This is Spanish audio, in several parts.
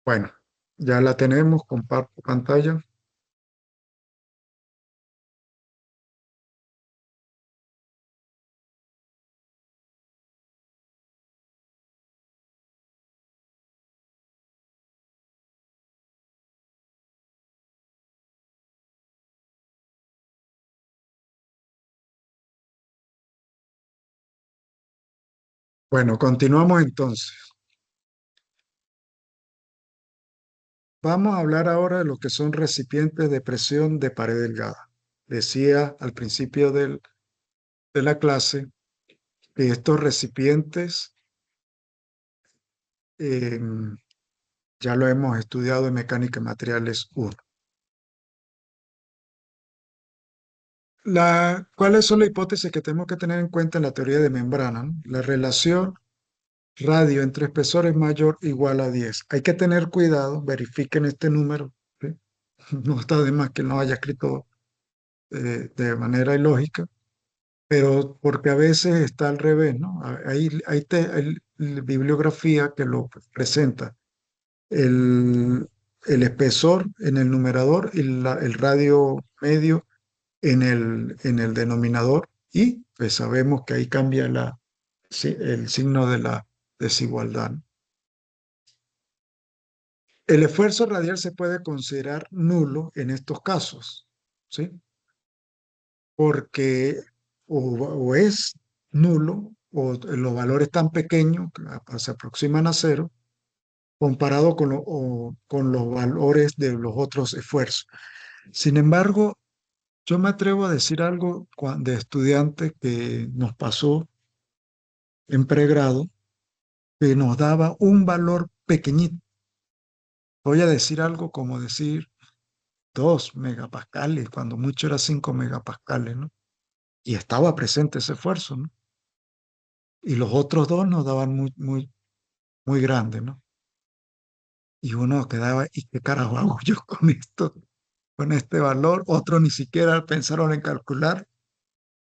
Bueno, ya la tenemos, comparto pantalla. Bueno, continuamos entonces. Vamos a hablar ahora de lo que son recipientes de presión de pared delgada. Decía al principio de la clase que estos recipientes eh, ya lo hemos estudiado en mecánica de materiales 1. ¿Cuáles son las hipótesis que tenemos que tener en cuenta en la teoría de membrana, ¿no? La relación radio entre espesor es mayor o igual a 10. Hay que tener cuidado, verifiquen este número, ¿sí? No está de más que no haya escrito de manera ilógica, pero porque a veces está al revés, ¿no? Hay bibliografía que lo presenta. El, el espesor en el numerador y el radio medio en el denominador, y pues sabemos que ahí cambia el signo de la desigualdad. El esfuerzo radial se puede considerar nulo en estos casos, ¿sí? Porque o es nulo o los valores tan pequeños que se aproximan a cero comparado con los valores de los otros esfuerzos. Sin embargo, yo me atrevo a decir algo de estudiante que nos pasó en pregrado, que nos daba un valor pequeñito. Voy a decir algo como decir 2 megapascales, cuando mucho era 5 megapascales, ¿no? Y estaba presente ese esfuerzo, ¿no? Y los otros dos nos daban muy grande, ¿no? Y uno quedaba, ¿y qué carajo hago yo con esto, con este valor? Otros ni siquiera pensaron en calcular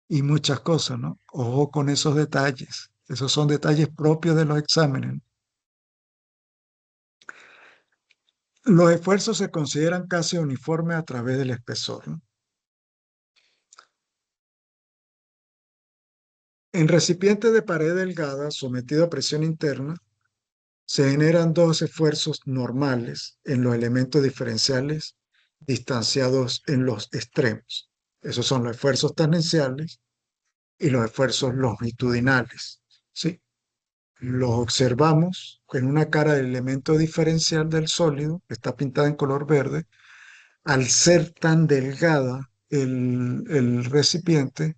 y muchas cosas, ¿no? Ojo con esos detalles. Esos son detalles propios de los exámenes. Los esfuerzos se consideran casi uniformes a través del espesor, ¿no? En recipientes de pared delgada sometido a presión interna, se generan dos esfuerzos normales en los elementos diferenciales distanciados en los extremos. Esos son los esfuerzos tangenciales y los esfuerzos longitudinales, ¿sí? Los observamos en una cara del elemento diferencial del sólido, que está pintada en color verde. Al ser tan delgada el recipiente,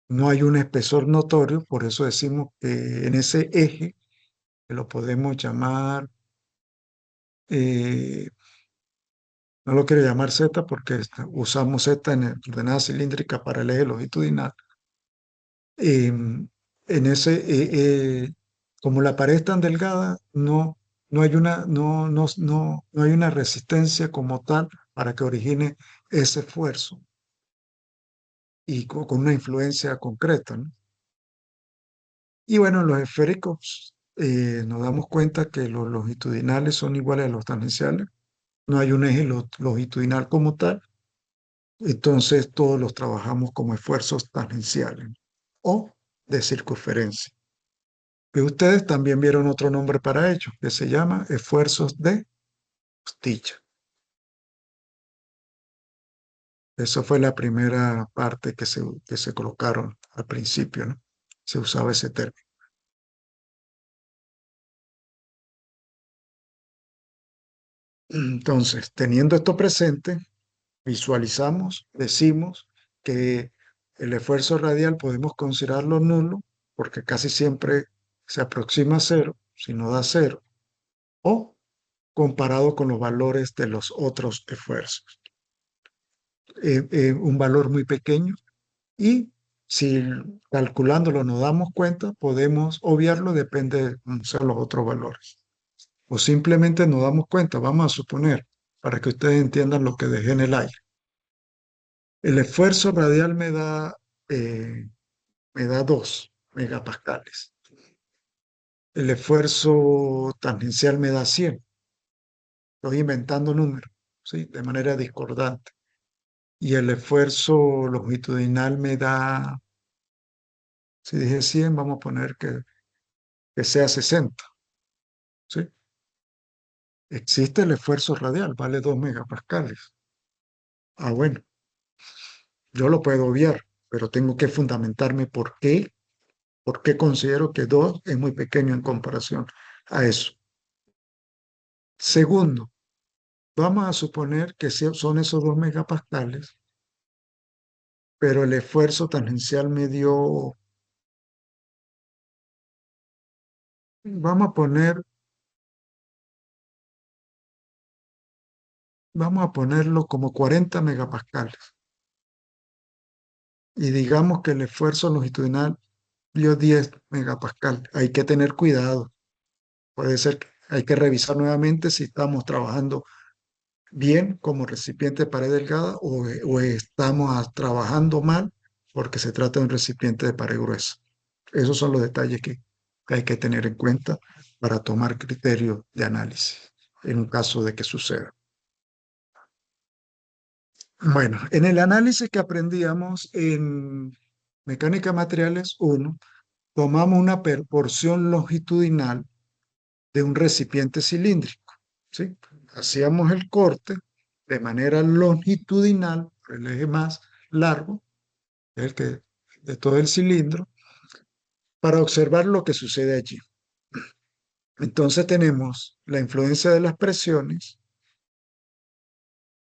no hay un espesor notorio, por eso decimos que en ese eje, que lo podemos llamar, eh, no lo quiero llamar Z porque usamos Z en ordenada cilíndrica para el eje longitudinal. En ese, como la pared es tan delgada, no hay no hay una resistencia como tal para que origine ese esfuerzo y con una influencia concreta, ¿no? Y bueno, los esféricos nos damos cuenta que los longitudinales son iguales a los tangenciales. No hay un eje longitudinal como tal. Entonces todos los trabajamos como esfuerzos tangenciales o de circunferencia. Que ustedes también vieron otro nombre para ello, que se llama esfuerzos de costilla. Esa fue la primera parte que se colocaron al principio, ¿no? Se usaba ese término. Entonces, teniendo esto presente, visualizamos, decimos que el esfuerzo radial podemos considerarlo nulo porque casi siempre se aproxima a cero, si no da cero, o comparado con los valores de los otros esfuerzos. Un valor muy pequeño, y si calculándolo nos damos cuenta, podemos obviarlo, depende de cómo sean los otros valores. O simplemente nos damos cuenta, vamos a suponer, para que ustedes entiendan lo que dejé en el aire. El esfuerzo radial me da 2 megapascales. El esfuerzo tangencial me da 100. Estoy inventando números, ¿sí? De manera discordante. Y el esfuerzo longitudinal me da, si dije 100, vamos a poner que sea 60, ¿sí? Existe el esfuerzo radial, vale 2 megapascales. Ah, bueno, yo lo puedo obviar, pero tengo que fundamentarme por qué considero que 2 es muy pequeño en comparación a eso. Segundo, vamos a suponer que son esos 2 megapascales, pero el esfuerzo tangencial me dio, vamos a poner, vamos a ponerlo como 40 megapascales. Y digamos que el esfuerzo longitudinal dio 10 megapascal. Hay que tener cuidado. Puede ser que hay que revisar nuevamente si estamos trabajando bien como recipiente de pared delgada o estamos trabajando mal porque se trata de un recipiente de pared gruesa. Esos son los detalles que hay que tener en cuenta para tomar criterios de análisis en un caso de que suceda. Bueno, en el análisis que aprendíamos en mecánica de materiales 1, tomamos una porción longitudinal de un recipiente cilíndrico, ¿sí? Hacíamos el corte de manera longitudinal, el eje más largo, el que de todo el cilindro, para observar lo que sucede allí. Entonces tenemos la influencia de las presiones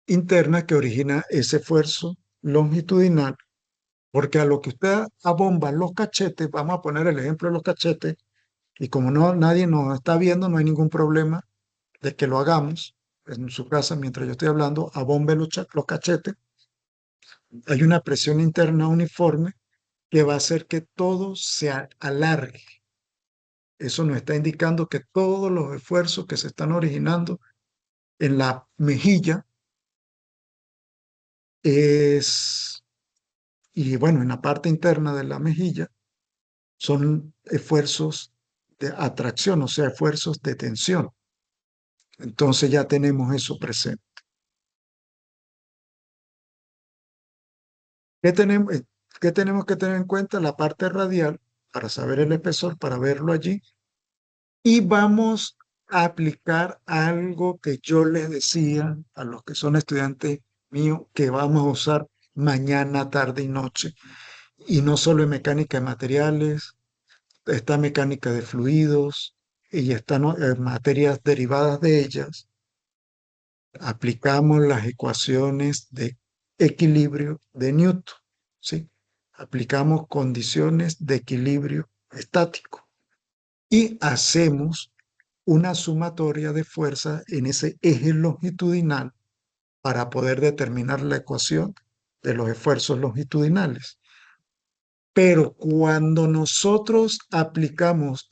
internas que origina ese esfuerzo longitudinal, porque a lo que usted abomba los cachetes, vamos a poner el ejemplo de los cachetes, y como nadie nos está viendo, no hay ningún problema de que lo hagamos en su casa mientras yo estoy hablando, abombe los cachetes. Hay una presión interna uniforme que va a hacer que todo se alargue. Eso nos está indicando que todos los esfuerzos que se están originando en la mejilla es, y bueno, en la parte interna de la mejilla, son esfuerzos de atracción, o sea, esfuerzos de tensión. Entonces ya tenemos eso presente. ¿Qué tenemos, qué tenemos que tener en cuenta? La parte radial para saber el espesor, para verlo allí. Y vamos a aplicar algo que yo les decía a los que son estudiantes míos que vamos a usar mañana, tarde y noche. Y no solo en mecánica de materiales, está mecánica de fluidos y están materias derivadas de ellas. Aplicamos las ecuaciones de equilibrio de Newton, ¿sí? Aplicamos condiciones de equilibrio estático y hacemos una sumatoria de fuerzas en ese eje longitudinal para poder determinar la ecuación de los esfuerzos longitudinales. Pero cuando nosotros aplicamos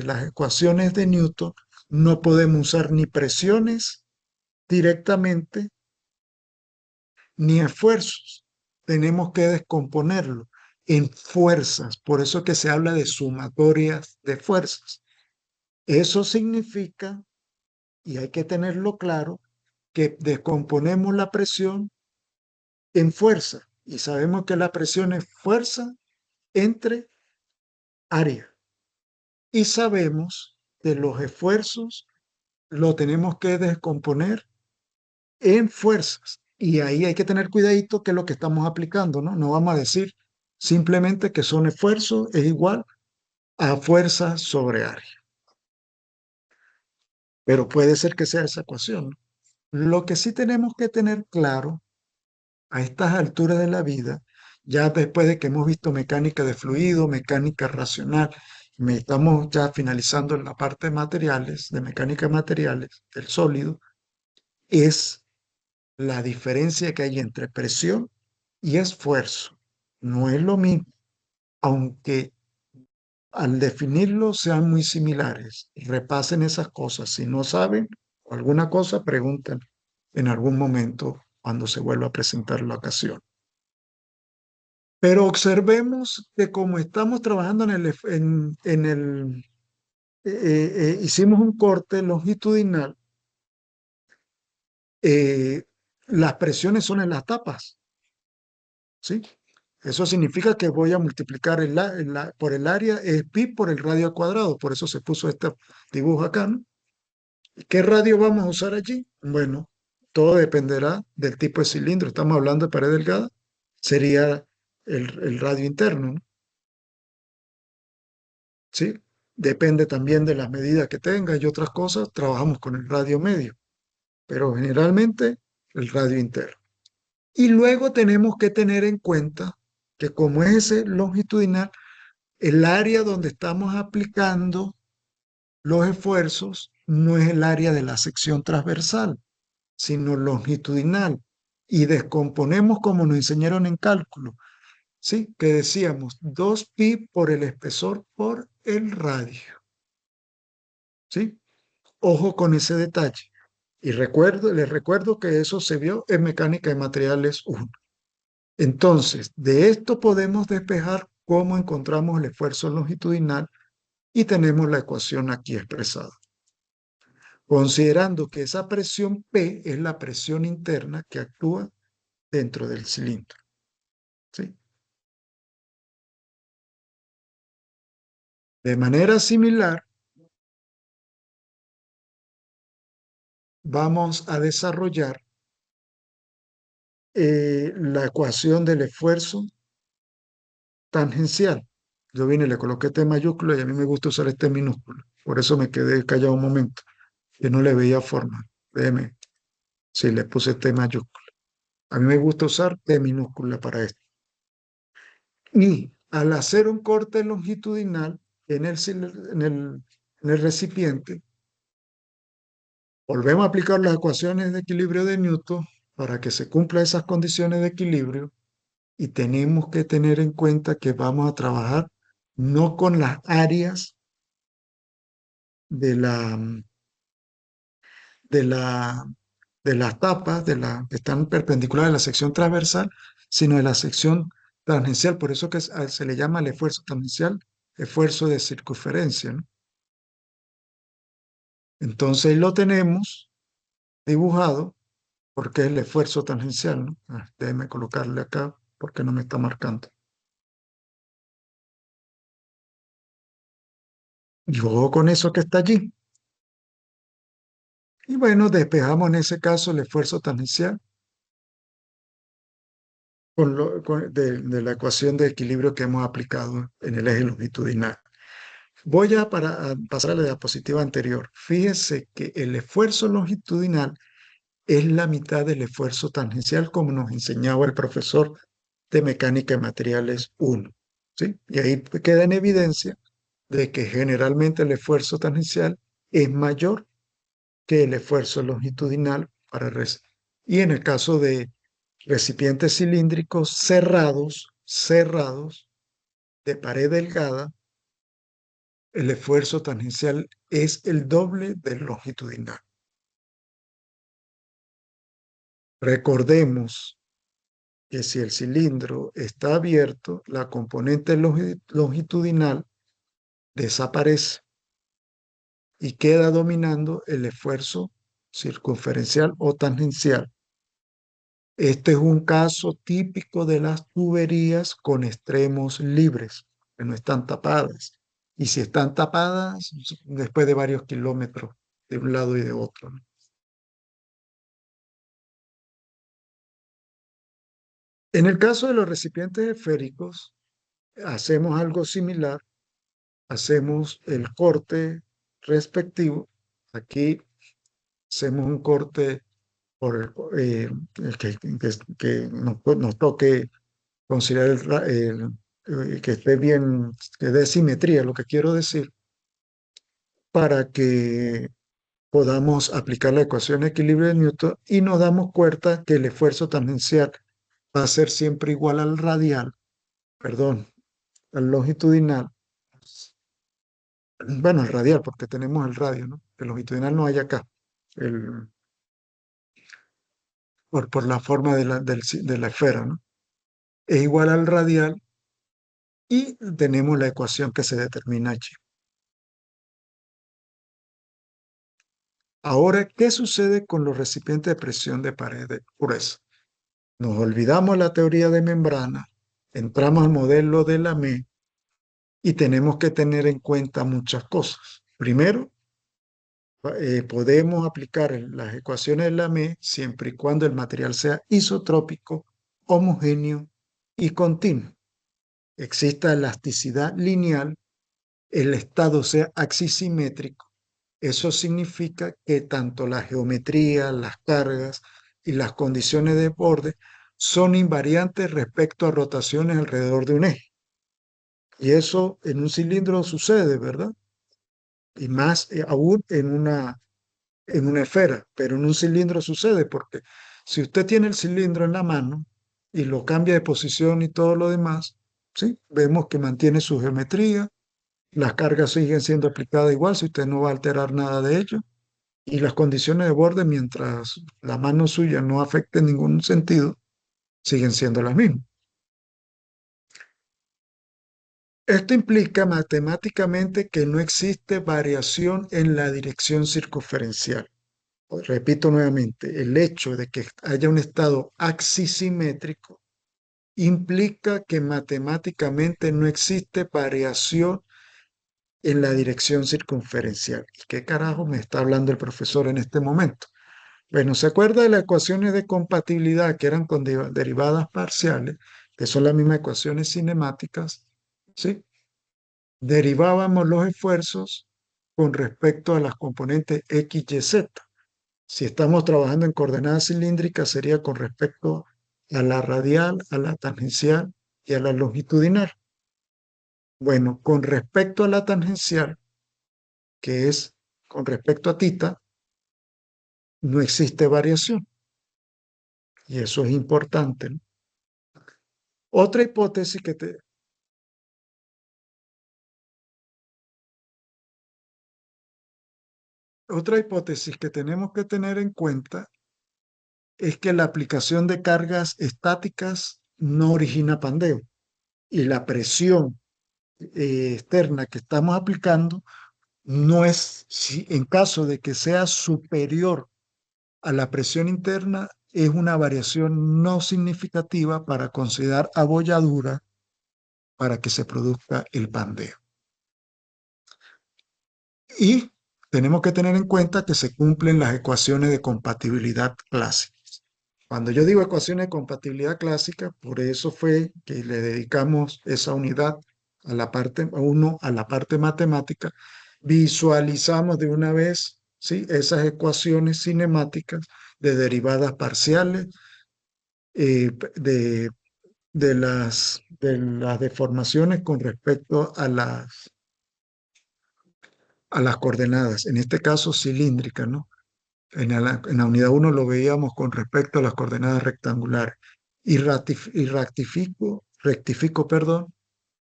las ecuaciones de Newton, no podemos usar ni presiones directamente ni esfuerzos. Tenemos que descomponerlo en fuerzas. Por eso que se habla de sumatorias de fuerzas. Eso significa, y hay que tenerlo claro, que descomponemos la presión en fuerza. Y sabemos que la presión es fuerza entre área. Y sabemos que los esfuerzos lo tenemos que descomponer en fuerzas. Y ahí hay que tener cuidadito que es lo que estamos aplicando, ¿no? No vamos a decir simplemente que son esfuerzos es igual a fuerza sobre área. Pero puede ser que sea esa ecuación, ¿no? Lo que sí tenemos que tener claro a estas alturas de la vida, ya después de que hemos visto mecánica de fluido, mecánica racional, estamos ya finalizando en la parte de materiales, de mecánica de materiales, el sólido, es la diferencia que hay entre presión y esfuerzo. No es lo mismo, aunque al definirlo sean muy similares. Repasen esas cosas. Si no saben alguna cosa, pregunten en algún momento cuando se vuelva a presentar la ocasión. Pero observemos que como estamos trabajando hicimos un corte longitudinal, eh, las presiones son en las tapas, ¿sí? Eso significa que voy a multiplicar por el área, es pi por el radio al cuadrado, por eso se puso este dibujo acá, ¿no? ¿Y qué radio vamos a usar allí? Bueno, todo dependerá del tipo de cilindro. Estamos hablando de pared delgada, sería el radio interno, ¿no? ¿Sí? Depende también de las medidas que tenga y otras cosas, trabajamos con el radio medio, pero generalmente el radio interno. Y luego tenemos que tener en cuenta que como es ese longitudinal, el área donde estamos aplicando los esfuerzos no es el área de la sección transversal, sino longitudinal. Y descomponemos como nos enseñaron en cálculo, ¿sí? Que decíamos 2pi por el espesor por el radio, ¿sí? Ojo con ese detalle. Y les recuerdo que eso se vio en mecánica de materiales 1. Entonces, de esto podemos despejar cómo encontramos el esfuerzo longitudinal y tenemos la ecuación aquí expresada, considerando que esa presión P es la presión interna que actúa dentro del cilindro, ¿sí? De manera similar, vamos a desarrollar la ecuación del esfuerzo tangencial. Yo vine y le coloqué T mayúscula y a mí me gusta usar este minúsculo. Por eso me quedé callado un momento, que no le veía forma. Déjeme, si le puse T mayúscula. A mí me gusta usar T minúscula para esto. Y al hacer un corte longitudinal en el recipiente, volvemos a aplicar las ecuaciones de equilibrio de Newton para que se cumplan esas condiciones de equilibrio y tenemos que tener en cuenta que vamos a trabajar no con las áreas de la, de la, de las tapas que están perpendiculares a la sección transversal, sino de la sección tangencial. Por eso que se le llama el esfuerzo tangencial, esfuerzo de circunferencia, ¿no? Entonces lo tenemos dibujado porque es el esfuerzo tangencial, ¿no? Déjeme colocarle acá porque no me está marcando. Yo con eso que está allí. Y bueno, despejamos en ese caso el esfuerzo tangencial de la ecuación de equilibrio que hemos aplicado en el eje longitudinal. Voy a pasar a la diapositiva anterior. Fíjese que el esfuerzo longitudinal es la mitad del esfuerzo tangencial, como nos enseñaba el profesor de Mecánica de Materiales 1. ¿Sí? Y ahí queda en evidencia de que generalmente el esfuerzo tangencial es mayor que el esfuerzo longitudinal y en el caso de recipientes cilíndricos cerrados, de pared delgada, el esfuerzo tangencial es el doble del longitudinal. Recordemos que si el cilindro está abierto, la componente longitudinal desaparece y queda dominando el esfuerzo circunferencial o tangencial. Este es un caso típico de las tuberías con extremos libres, que no están tapadas. Y si están tapadas, después de varios kilómetros de un lado y de otro, ¿no? En el caso de los recipientes esféricos, hacemos algo similar, hacemos el corte respectivo. Aquí hacemos un corte por que nos toque considerar que esté bien, que dé simetría, lo que quiero decir, para que podamos aplicar la ecuación de equilibrio de Newton y nos damos cuenta que el esfuerzo tangencial va a ser siempre igual al radial, perdón, al longitudinal. Bueno, el radial, porque tenemos el radio, ¿no? El longitudinal no hay acá, el, por la forma de la esfera, ¿no? Es igual al radial y tenemos la ecuación que se determina allí. Ahora, ¿qué sucede con los recipientes de presión de pared gruesa? Nos olvidamos la teoría de membrana, entramos al modelo de Lamé y tenemos que tener en cuenta muchas cosas. Primero, podemos aplicar las ecuaciones de Lamé siempre y cuando el material sea isotrópico, homogéneo y continuo. Exista elasticidad lineal, el estado sea axisimétrico. Eso significa que tanto la geometría, las cargas y las condiciones de borde son invariantes respecto a rotaciones alrededor de un eje. Y eso en un cilindro sucede, ¿verdad? Y más aún en una esfera, pero en un cilindro sucede porque si usted tiene el cilindro en la mano y lo cambia de posición y todo lo demás, ¿sí? Vemos que mantiene su geometría, las cargas siguen siendo aplicadas igual si usted no va a alterar nada de ello y las condiciones de borde, mientras la mano suya no afecte en ningún sentido, siguen siendo las mismas. Esto implica matemáticamente que no existe variación en la dirección circunferencial. Repito nuevamente, el hecho de que haya un estado axisimétrico implica que matemáticamente no existe variación en la dirección circunferencial. ¿Y qué carajo me está hablando el profesor en este momento? Bueno, ¿se acuerda de las ecuaciones de compatibilidad que eran con derivadas parciales, que son las mismas ecuaciones cinemáticas? ¿Sí? Derivábamos los esfuerzos con respecto a las componentes X, Y, Z. Si estamos trabajando en coordenadas cilíndricas, sería con respecto a la radial, a la tangencial y a la longitudinal. Bueno, con respecto a la tangencial, que es con respecto a tita, no existe variación. Y eso es importante, ¿no? Otra hipótesis otra hipótesis que tenemos que tener en cuenta es que la aplicación de cargas estáticas no origina pandeo y la presión externa que estamos aplicando no es, si en caso de que sea superior a la presión interna, es una variación no significativa para considerar abolladura para que se produzca el pandeo. Y tenemos que tener en cuenta que se cumplen las ecuaciones de compatibilidad clásicas. Cuando yo digo ecuaciones de compatibilidad clásica, por eso fue que le dedicamos esa unidad a la parte 1, a la parte matemática, visualizamos de una vez, ¿sí?, esas ecuaciones cinemáticas de derivadas parciales, eh, de, de las deformaciones con respecto a las coordenadas, en este caso cilíndricas, ¿no? En la unidad 1 lo veíamos con respecto a las coordenadas rectangulares. Rectifico, perdón,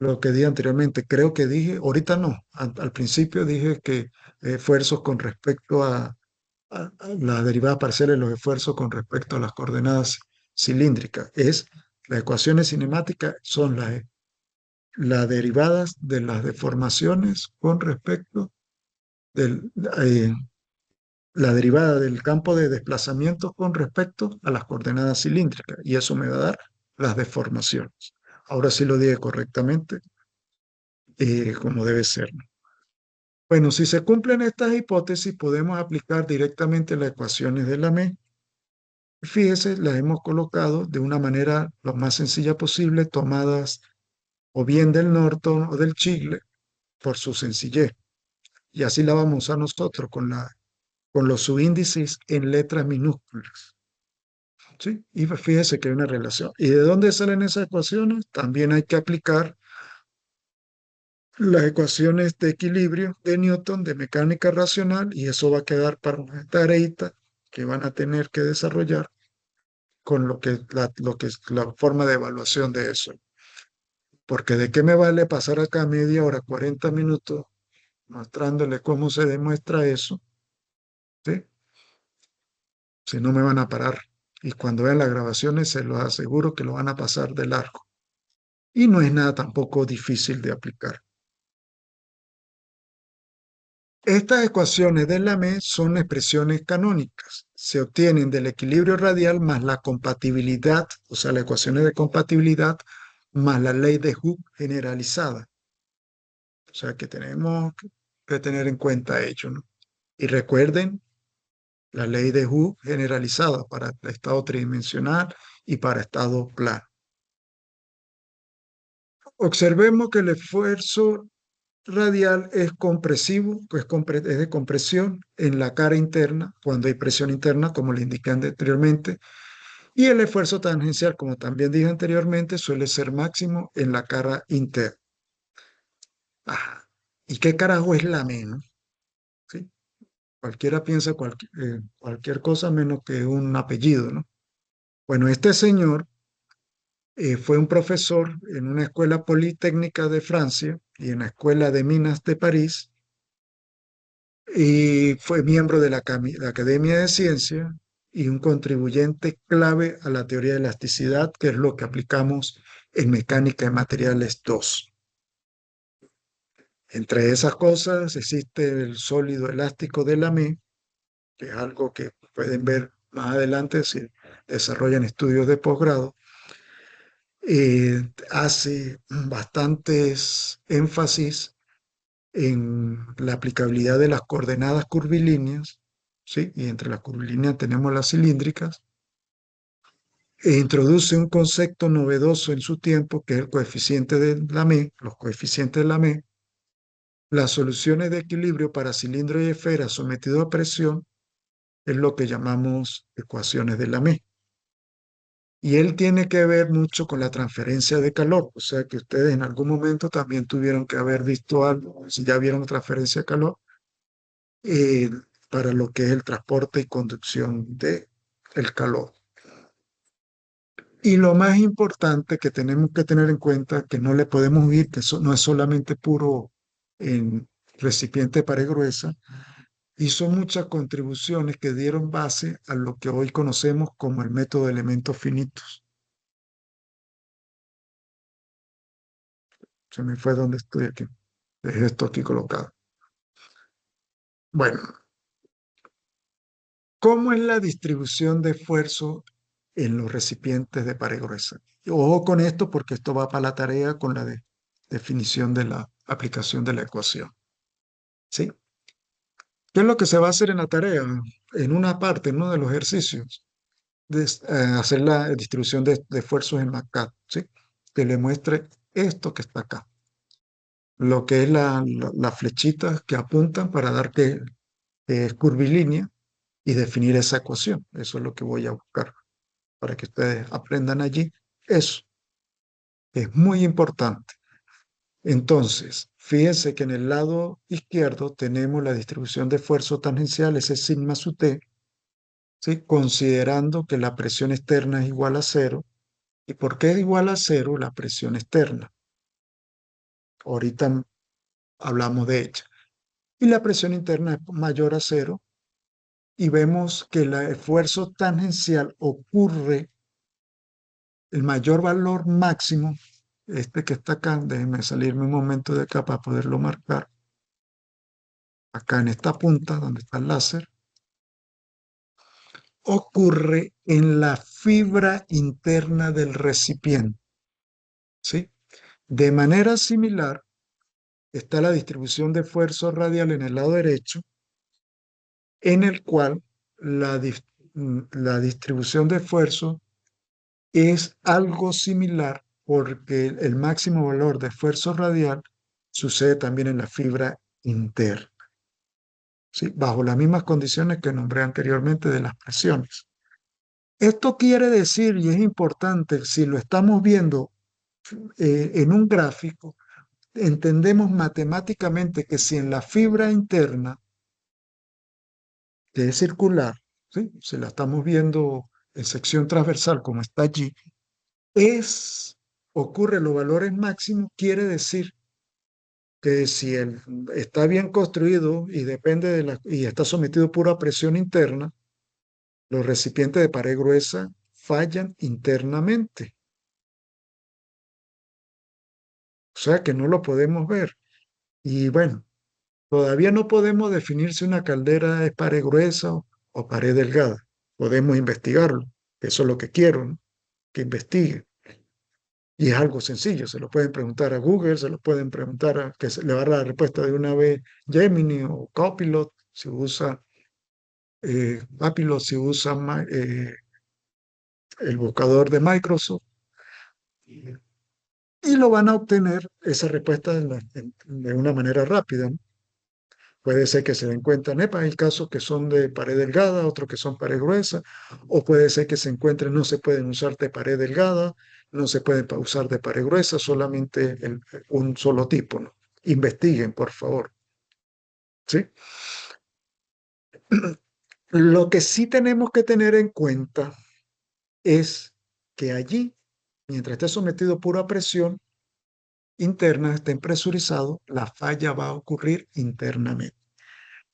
lo que dije anteriormente. Creo que dije, ahorita no, al principio dije que esfuerzos con respecto a las derivadas parciales, los esfuerzos con respecto a las coordenadas cilíndricas. Las ecuaciones cinemáticas son las derivadas de las deformaciones con respecto del, eh, la derivada del campo de desplazamiento con respecto a las coordenadas cilíndricas, y eso me va a dar las deformaciones. Ahora sí lo dije correctamente, como debe ser, ¿no? Bueno, si se cumplen estas hipótesis, podemos aplicar directamente las ecuaciones de Lamé. Fíjese, las hemos colocado de una manera lo más sencilla posible, tomadas o bien del Norton o del Chigle, por su sencillez. Y así la vamos a usar nosotros con los subíndices en letras minúsculas. ¿Sí? Y fíjese que hay una relación. ¿Y de dónde salen esas ecuaciones? También hay que aplicar las ecuaciones de equilibrio de Newton, de mecánica racional, y eso va a quedar para una tareita que van a tener que desarrollar con lo que es la forma de evaluación de eso. Porque de qué me vale pasar acá media hora, 40 minutos, mostrándole cómo se demuestra eso, ¿sí?, si no me van a parar. Y cuando vean las grabaciones, se los aseguro que lo van a pasar de largo. Y no es nada tampoco difícil de aplicar. Estas ecuaciones de Lamé son expresiones canónicas. Se obtienen del equilibrio radial más la compatibilidad, o sea, las ecuaciones de compatibilidad más la ley de Hooke generalizada. O sea, que tenemos que tener en cuenta ello, ¿no? Y recuerden la ley de Hooke generalizada para el estado tridimensional y para estado plano. Observemos que el esfuerzo radial es compresivo, es de compresión en la cara interna, cuando hay presión interna, como le indiqué anteriormente, y el esfuerzo tangencial, como también dije anteriormente, suele ser máximo en la cara interna. Ajá. ¿Y qué carajo es la menos? ¿Sí? Cualquiera piensa cualquier cosa menos que un apellido, ¿no? Bueno, este señor fue un profesor en una escuela politécnica de Francia y en la Escuela de Minas de París, y fue miembro de la Academia de Ciencias y un contribuyente clave a la teoría de elasticidad, que es lo que aplicamos en mecánica de materiales 2. Entre esas cosas existe el sólido elástico de Lamé, que es algo que pueden ver más adelante si desarrollan estudios de posgrado. Hace bastantes énfasis en la aplicabilidad de las coordenadas curvilíneas, ¿sí? Y entre las curvilíneas tenemos las cilíndricas, e introduce un concepto novedoso en su tiempo, que es el coeficiente de Lamé, los coeficientes de Lamé, las soluciones de equilibrio para cilindro y esfera sometido a presión, es lo que llamamos ecuaciones de Lamé. Y él tiene que ver mucho con la transferencia de calor, o sea que ustedes en algún momento también tuvieron que haber visto algo, si ya vieron transferencia de calor, eh, para lo que es el transporte y conducción de el calor. Y lo más importante que tenemos que tener en cuenta, que no le podemos oír, que eso no es solamente puro en recipiente de pared gruesa, hizo muchas contribuciones que dieron base a lo que hoy conocemos como el método de elementos finitos. Se me fue donde estoy aquí. Dejé esto aquí colocado. Bueno, ¿cómo es la distribución de esfuerzo en los recipientes de pared gruesa? Ojo con esto porque esto va para la tarea con la definición de la aplicación de la ecuación. ¿Sí? ¿Qué es lo que se va a hacer en la tarea? En una parte, en uno de los ejercicios, hacer la distribución de esfuerzos en MACAD, ¿sí? Que le muestre esto que está acá. Lo que es las flechitas que apuntan para dar que es curvilínea y definir esa ecuación. Eso es lo que voy a buscar para que ustedes aprendan allí. Eso es muy importante. Entonces, fíjense que en el lado izquierdo tenemos la distribución de esfuerzo tangencial, ese sigma sub t, ¿sí? Considerando que la presión externa es igual a cero. ¿Y por qué es igual a cero la presión externa? Ahorita hablamos de ella. Y la presión interna es mayor a cero, y vemos que el esfuerzo tangencial ocurre, el mayor valor máximo, este que está acá, déjenme salirme un momento de acá para poderlo marcar, acá en esta punta donde está el láser, ocurre en la fibra interna del recipiente, ¿sí? De manera similar, está la distribución de esfuerzo radial en el lado derecho, en el cual la distribución de esfuerzo es algo similar porque el máximo valor de esfuerzo radial sucede también en la fibra interna, ¿sí? Bajo las mismas condiciones que nombré anteriormente de las presiones. Esto quiere decir, y es importante, si lo estamos viendo en un gráfico, entendemos matemáticamente que si en la fibra interna, que es circular, ¿sí? Si la estamos viendo en sección transversal como está allí, ocurre los valores máximos, quiere decir que si está bien construido y depende y está sometido a pura presión interna, los recipientes de pared gruesa fallan internamente. O sea que no lo podemos ver. Y bueno, Todavía no podemos definir si una caldera es pared gruesa o pared delgada. Podemos investigarlo. Eso es lo que quiero, ¿no? Que investigue. Y es algo sencillo. Se lo pueden preguntar a Google, se lo pueden preguntar a que le va a dar la respuesta de una vez Gemini o Copilot, si usa Copilot, si usa el buscador de Microsoft. Y lo van a obtener esa respuesta de una manera rápida, ¿no? Puede ser que se den cuenta, epa, hay casos que son de pared delgada, otros que son pared gruesa, o puede ser que se encuentren, no se pueden usar de pared delgada, no se pueden usar de pared gruesa, solamente un solo tipo, ¿no? Investiguen, por favor, ¿sí? Lo que sí tenemos que tener en cuenta es que allí, mientras esté sometido a pura presión interna, esté presurizado, la falla va a ocurrir internamente.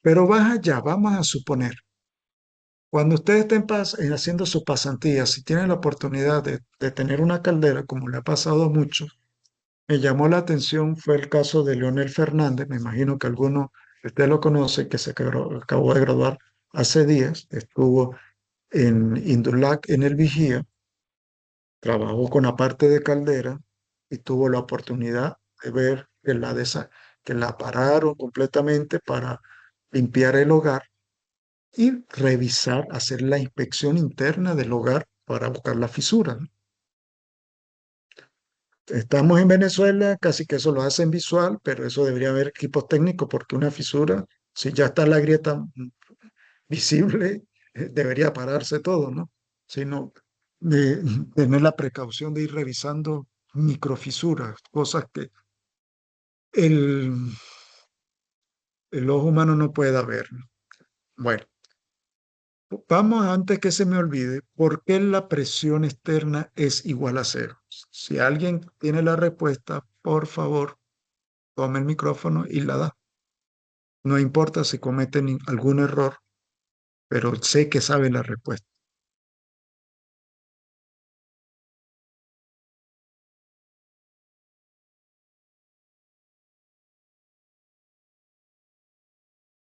Pero vas allá, vamos a suponer. Cuando ustedes estén haciendo sus pasantías, si tienen la oportunidad de tener una caldera, como le ha pasado a muchos, me llamó la atención, fue el caso de Leonel Fernández, me imagino que alguno de ustedes lo conoce, que acabó de graduar hace días, estuvo en Indulac en el Vigía, trabajó con la parte de caldera y tuvo la oportunidad de ver que la pararon completamente para limpiar el hogar y revisar, hacer la inspección interna del hogar para buscar la fisura, ¿no? Estamos en Venezuela, casi que eso lo hacen visual, pero eso debería haber equipos técnicos porque una fisura, si ya está la grieta visible, debería pararse todo, ¿no? Sino tener la precaución de ir revisando microfisuras, cosas que el, el ojo humano no pueda ver, ¿no? Bueno. Vamos, antes que se me olvide, ¿por qué la presión externa es igual a cero? Si alguien tiene la respuesta, por favor, tome el micrófono y la da. No importa si cometen algún error, pero sé que sabe la respuesta.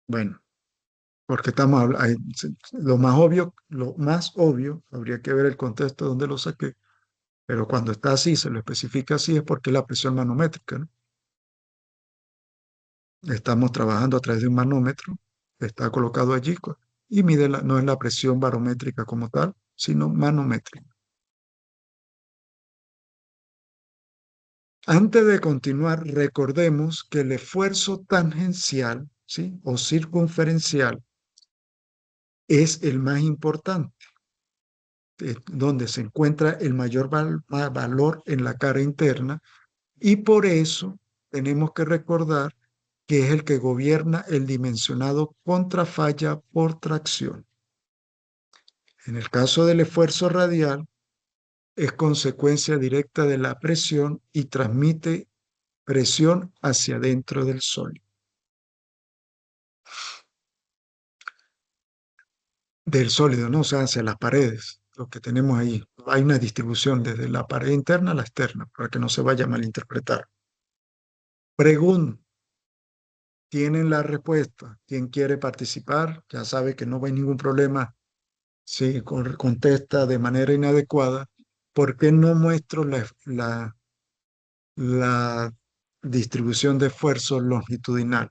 Bueno, porque lo más obvio, habría que ver el contexto donde lo saqué, pero cuando está así, se lo especifica así, es porque es la presión manométrica, ¿no? Estamos trabajando a través de un manómetro, está colocado allí y mide no es la presión barométrica como tal, sino manométrica. Antes de continuar, recordemos que el esfuerzo tangencial, ¿sí?, o circunferencial es el más importante, donde se encuentra el mayor valor en la cara interna, y por eso tenemos que recordar que es el que gobierna el dimensionado contrafalla por tracción. En el caso del esfuerzo radial, es consecuencia directa de la presión y transmite presión hacia adentro del sólido, ¿no? O sea, hacia las paredes, lo que tenemos ahí. Hay una distribución desde la pared interna a la externa, para que no se vaya a malinterpretar. Pregunta, ¿tienen la respuesta? ¿Quién quiere participar? Ya sabe que no hay ningún problema si contesta de manera inadecuada. ¿Por qué no muestro la distribución de esfuerzo longitudinal?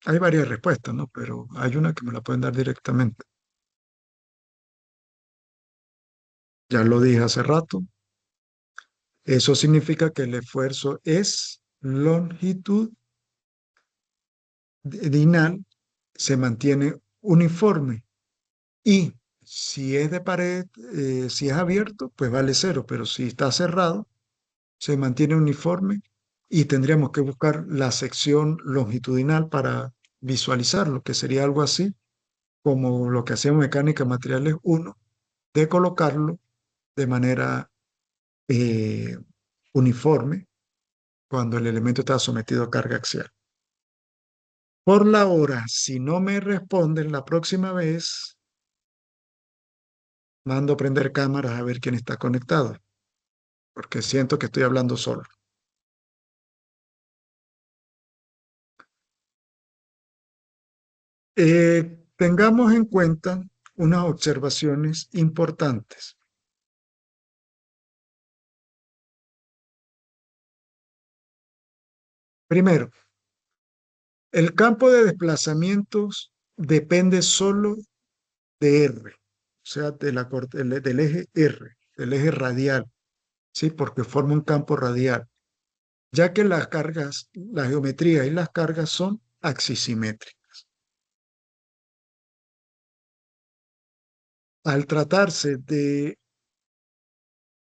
Hay varias respuestas, ¿no? Pero hay una que me la pueden dar directamente. Ya lo dije hace rato. Eso significa que el esfuerzo es longitudinal, se mantiene uniforme. Y si es de pared, si es abierto, pues vale cero. Pero si está cerrado, se mantiene uniforme y tendríamos que buscar la sección longitudinal para visualizarlo, que sería algo así como lo que hacemos en mecánica de materiales uno, de colocarlo de manera eh, uniforme cuando el elemento está sometido a carga axial. Por la hora, si no me responden la próxima vez, mando a prender cámaras a ver quién está conectado, porque siento que estoy hablando solo. Tengamos en cuenta unas observaciones importantes. Primero, el campo de desplazamientos depende solo de R, o sea, del eje R, del eje radial, ¿sí? Porque forma un campo radial, ya que las cargas, la geometría y las cargas son axisimétricas. Al tratarse de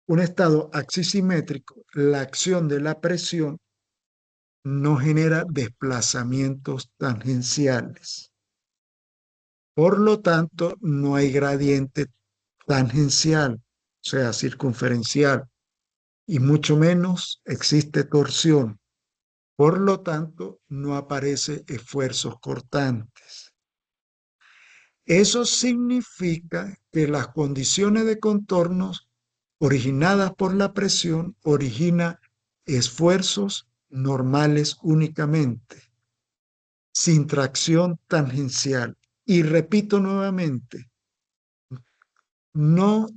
un estado axisimétrico, la acción de la presión no genera desplazamientos tangenciales. Por lo tanto, no hay gradiente tangencial, o sea, circunferencial, y mucho menos existe torsión. Por lo tanto, no aparece esfuerzos cortantes. Eso significa que las condiciones de contornos originadas por la presión originan esfuerzos normales únicamente, sin tracción tangencial. Y repito nuevamente, no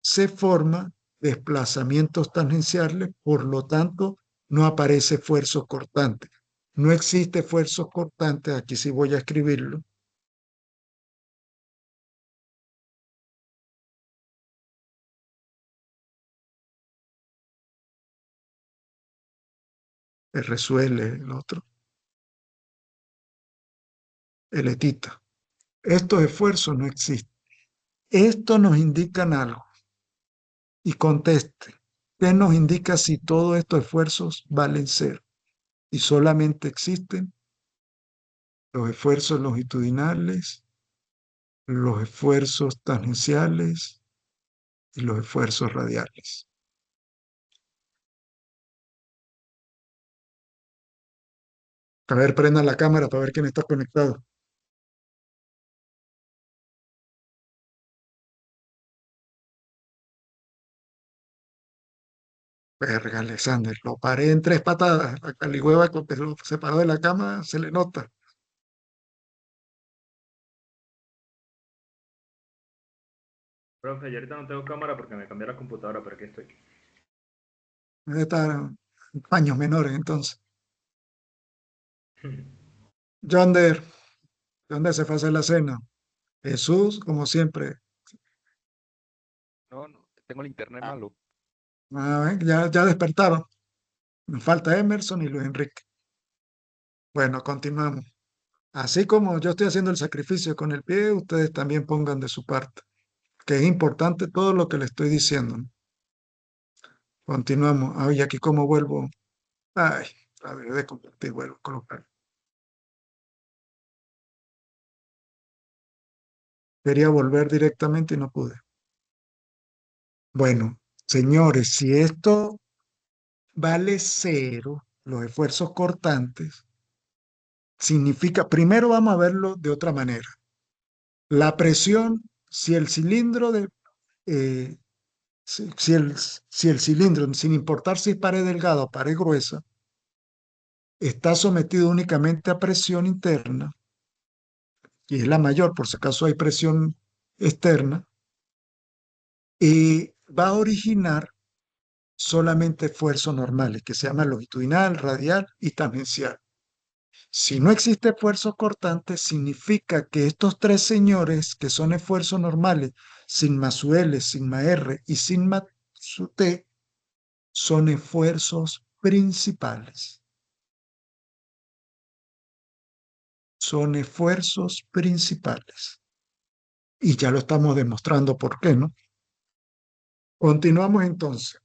se forma desplazamientos tangenciales, por lo tanto, no aparece esfuerzo cortante. No existe esfuerzo cortante, aquí sí voy a escribirlo, RSUL, el otro, el etita. Estos esfuerzos no existen. Esto nos indican algo y conteste. ¿Qué nos indica si todos estos esfuerzos valen cero y solamente existen los esfuerzos longitudinales, los esfuerzos tangenciales y los esfuerzos radiales? A ver, prenda la cámara para ver quién está conectado. Verga, Alexander, lo paré en tres patadas. La caligüeva que lo separó de la cama se le nota. Profe, yo ahorita no tengo cámara porque me cambié la computadora, pero aquí estoy. Debe estar en paños menores entonces. Yonder, ¿dónde se fue a hacer la cena? Jesús, como siempre. No, no, tengo el internet malo. Ya despertaron. Me falta Emerson y Luis Enrique. Bueno, continuamos. Así como yo estoy haciendo el sacrificio con el pie, ustedes también pongan de su parte, que es importante todo lo que le estoy diciendo, ¿no? Continuamos. Ay, aquí cómo vuelvo. Ay, a ver, de compartir, vuelvo a colocar. Quería volver directamente y no pude. Bueno, señores, si esto vale cero, los esfuerzos cortantes, significa, primero vamos a verlo de otra manera. La presión, si el cilindro de, eh, si el cilindro, sin importar si es pared delgada o pared gruesa, está sometido únicamente a presión interna, y es la mayor, por si acaso hay presión externa, va a originar solamente esfuerzos normales, que se llaman longitudinal, radial y tangencial. Si no existe esfuerzo cortante, significa que estos tres señores, que son esfuerzos normales, sigma su L, sigma R y sigma su T, son esfuerzos principales. Son esfuerzos principales. Y ya lo estamos demostrando por qué, ¿no? Continuamos entonces.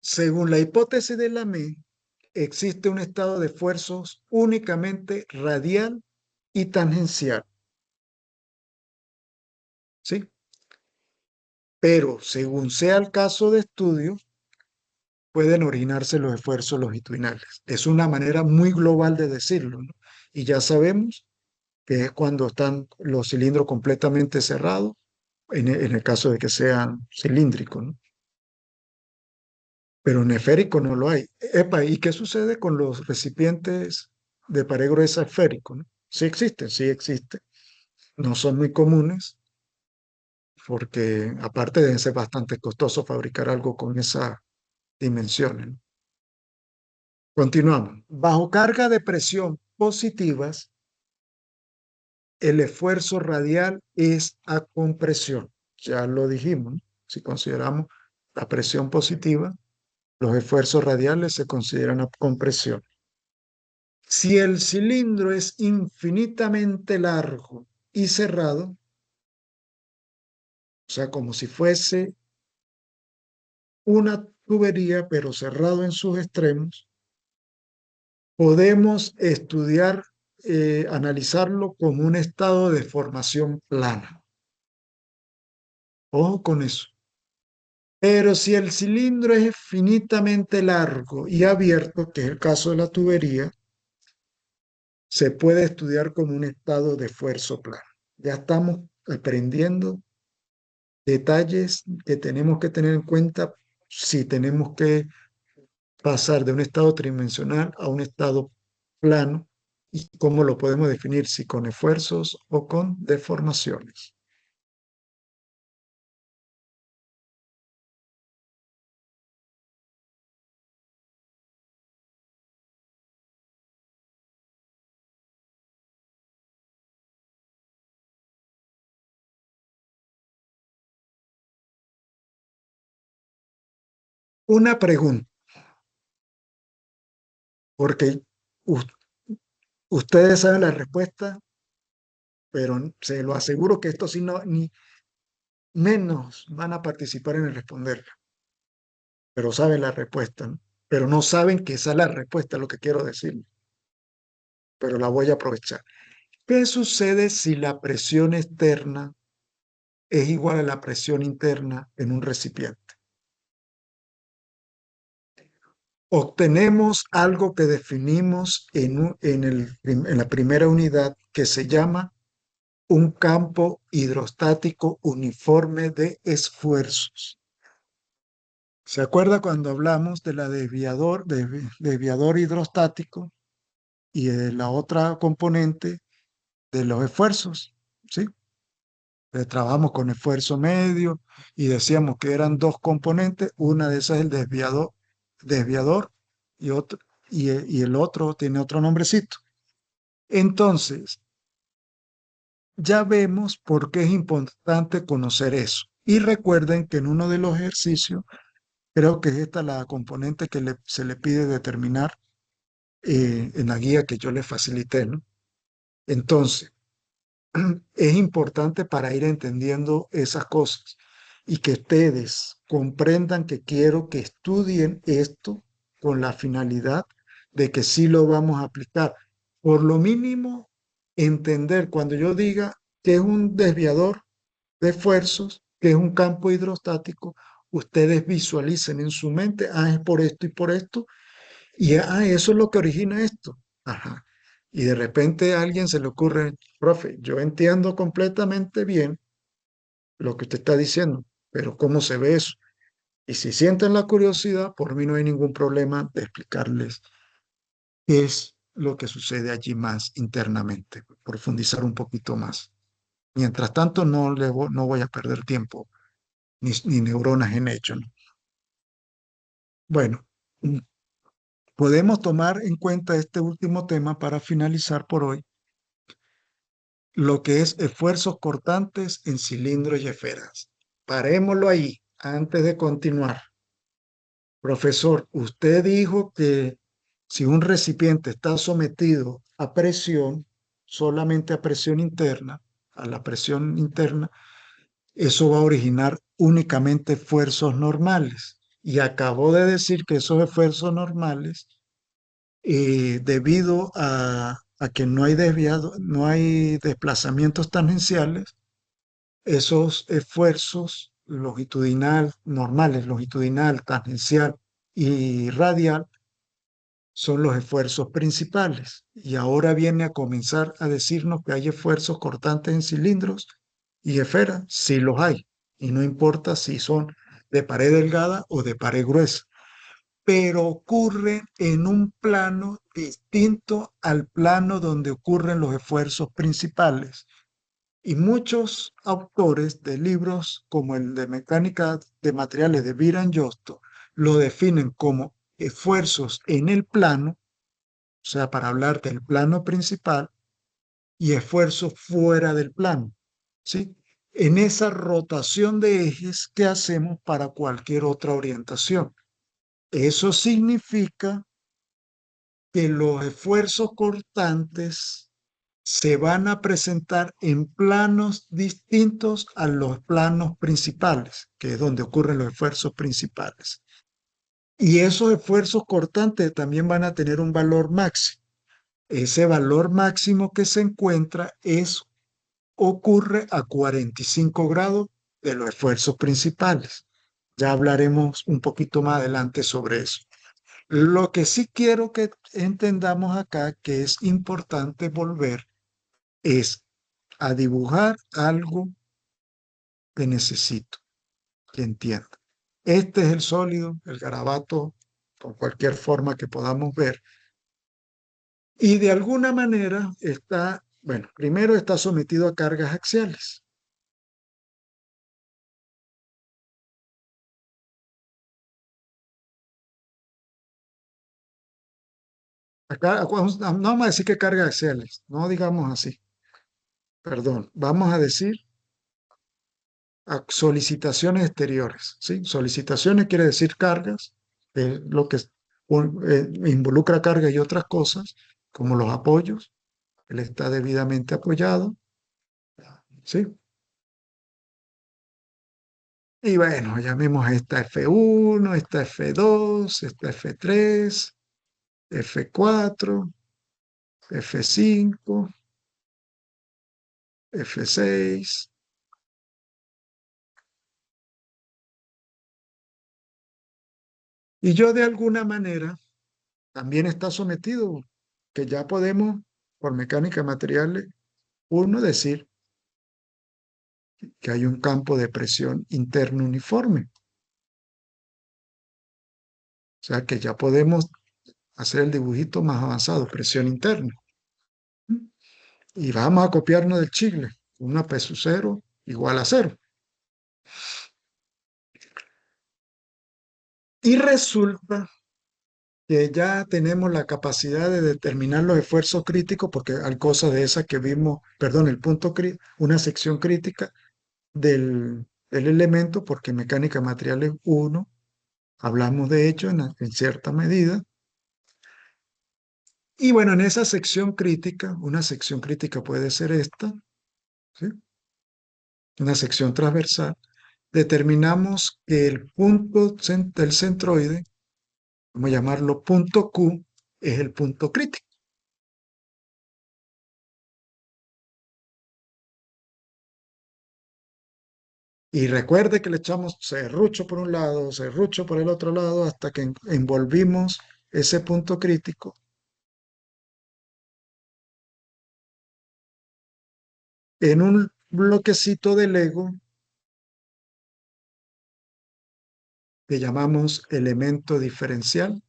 Según la hipótesis de Lamé, existe un estado de esfuerzos únicamente radial y tangencial, ¿sí? Pero según sea el caso de estudio, pueden originarse los esfuerzos longitudinales. Es una manera muy global de decirlo, ¿no? Y ya sabemos que es cuando están los cilindros completamente cerrados, en el caso de que sean cilíndricos, ¿no? Pero en esférico no lo hay. Epa, ¿y qué sucede con los recipientes de pared gruesa esférico, ¿no? sí existen. No son muy comunes porque aparte debe ser bastante costoso fabricar algo con esas dimensiones, ¿no? Continuamos. Bajo carga de presión positivas, el esfuerzo radial es a compresión. Ya lo dijimos, ¿no? Si consideramos la presión positiva, los esfuerzos radiales se consideran a compresión. Si el cilindro es infinitamente largo y cerrado, o sea, como si fuese una tubería, pero cerrado en sus extremos, podemos estudiar, analizarlo como un estado de formación plana. Ojo con eso. Pero si el cilindro es finitamente largo y abierto, que es el caso de la tubería, se puede estudiar como un estado de esfuerzo plano. Ya estamos aprendiendo detalles que tenemos que tener en cuenta si tenemos que pasar de un estado tridimensional a un estado plano y cómo lo podemos definir, si con esfuerzos o con deformaciones. Una pregunta, porque ustedes saben la respuesta, pero se lo aseguro que esto sí no, ni menos van a participar en el responderla, pero saben la respuesta, ¿no? Pero no saben que esa es la respuesta, lo que quiero decir, pero la voy a aprovechar. ¿Qué sucede si la presión externa es igual a la presión interna en un recipiente? Obtenemos algo que definimos en la primera unidad que se llama un campo hidrostático uniforme de esfuerzos. ¿Se acuerda cuando hablamos de la desviador hidrostático y de la otra componente de los esfuerzos? ¿Sí? Trabajamos con esfuerzo medio y decíamos que eran dos componentes, una de esas es el desviador y, y el otro tiene otro nombrecito. Entonces, ya vemos por qué es importante conocer eso. Y recuerden que en uno de los ejercicios, creo que es esta la componente que se le pide determinar en la guía que yo les facilité, ¿no? Entonces, es importante para ir entendiendo esas cosas y que ustedes comprendan que quiero que estudien esto con la finalidad de que sí lo vamos a aplicar. Por lo mínimo, entender cuando yo diga que es un desviador de esfuerzos, que es un campo hidrostático, ustedes visualicen en su mente, ah, es por esto y por esto, y ah, eso es lo que origina esto. Ajá. Y de repente a alguien se le ocurre, profe, yo entiendo completamente bien lo que usted está diciendo, pero ¿cómo se ve eso? Y si sienten la curiosidad, por mí no hay ningún problema de explicarles qué es lo que sucede allí más internamente, profundizar un poquito más. Mientras tanto, no voy a perder tiempo ni neuronas en hecho, ¿no? Bueno, podemos tomar en cuenta este último tema para finalizar por hoy, lo que es esfuerzos cortantes en cilindros y esferas. Parémoslo ahí antes de continuar. Profesor, usted dijo que si un recipiente está sometido a presión, solamente a presión interna, a la presión interna, eso va a originar únicamente esfuerzos normales. Y acabó de decir que esos esfuerzos normales, debido a que no hay desplazamientos tangenciales, esos esfuerzos normales, longitudinal, tangencial y radial, son los esfuerzos principales. Y ahora viene a comenzar a decirnos que hay esfuerzos cortantes en cilindros y esferas, sí los hay. Y no importa si son de pared delgada o de pared gruesa. pero ocurren en un plano distinto al plano donde ocurren los esfuerzos principales. Y muchos autores de libros como el de Mecánica de Materiales de Viran Josto lo definen como esfuerzos en el plano, o sea, para hablar del plano principal, y esfuerzos fuera del plano, ¿sí? En esa rotación de ejes que hacemos para cualquier otra orientación. Eso significa que los esfuerzos cortantes se van a presentar en planos distintos a los planos principales, que es donde ocurren los esfuerzos principales. Y esos esfuerzos cortantes también van a tener un valor máximo. Ese valor máximo que se encuentra ocurre a 45 grados de los esfuerzos principales. Ya hablaremos un poquito más adelante sobre eso. Lo que sí quiero que entendamos acá, que es importante volver, es a dibujar algo que necesito que entienda. Este es el sólido, el garabato, con cualquier forma que podamos ver. Y de alguna manera está, bueno, primero está sometido a cargas axiales. Acá no vamos a decir que cargas axiales, no digamos así, perdón, vamos a decir a solicitaciones exteriores, ¿sí? Solicitaciones quiere decir cargas, lo que involucra cargas y otras cosas, como los apoyos, él está debidamente apoyado, ¿sí? Y bueno, llamemos a esta F1, esta F2, esta F3, F4, F5, F6. Y yo de alguna manera también está sometido, que ya podemos, por mecánica de materiales, uno decir que hay un campo de presión interno uniforme. O sea que ya podemos hacer el dibujito más avanzado, presión interna. Y vamos a copiarnos del chicle. Una P sub 0 igual a 0. Y resulta que ya tenemos la capacidad de determinar los esfuerzos críticos, porque hay cosas de esas que vimos, perdón, una sección crítica del elemento, porque en mecánica de materiales 1 hablamos de hecho en cierta medida. Y bueno, en esa sección crítica, una sección crítica puede ser esta, ¿sí? Una sección transversal, determinamos que el punto del centroide, vamos a llamarlo punto Q, es el punto crítico. Y recuerde que le echamos serrucho por un lado, serrucho por el otro lado, hasta que envolvimos ese punto crítico en un bloquecito de Lego que llamamos elemento diferencial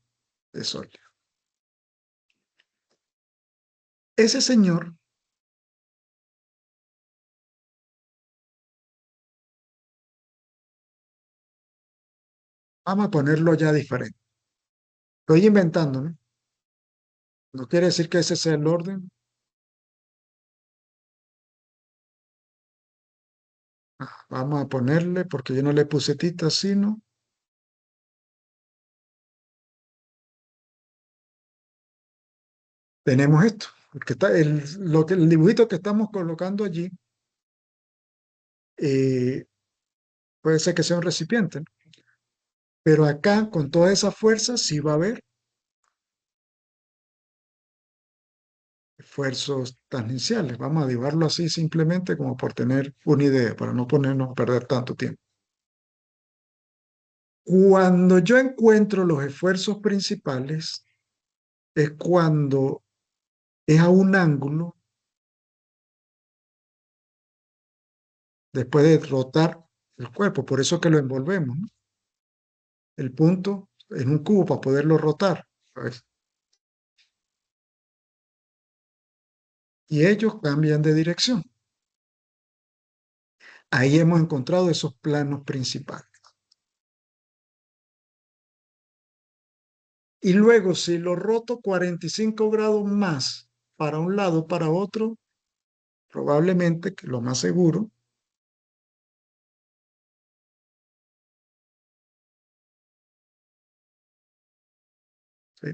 de sólido. Ese señor, vamos a ponerlo ya diferente. Estoy inventando, ¿no? No quiere decir que ese sea el orden. Vamos a ponerle, porque yo no le puse tita, sino tenemos esto. Porque el dibujito que estamos colocando allí eh, puede ser que sea un recipiente, ¿no? Pero acá, con toda esa fuerza, sí va a haber esfuerzos tangenciales. Vamos a dibujarlo así simplemente como por tener una idea, para no ponernos a perder tanto tiempo. Cuando yo encuentro los esfuerzos principales, es cuando es a un ángulo después de rotar el cuerpo, por eso que lo envolvemos, ¿no? El punto en un cubo para poderlo rotar. ¿Sabes? Y ellos cambian de dirección. Ahí hemos encontrado esos planos principales. Y luego, si lo roto 45 grados más para un lado, para otro, probablemente, que lo más seguro, ¿sí?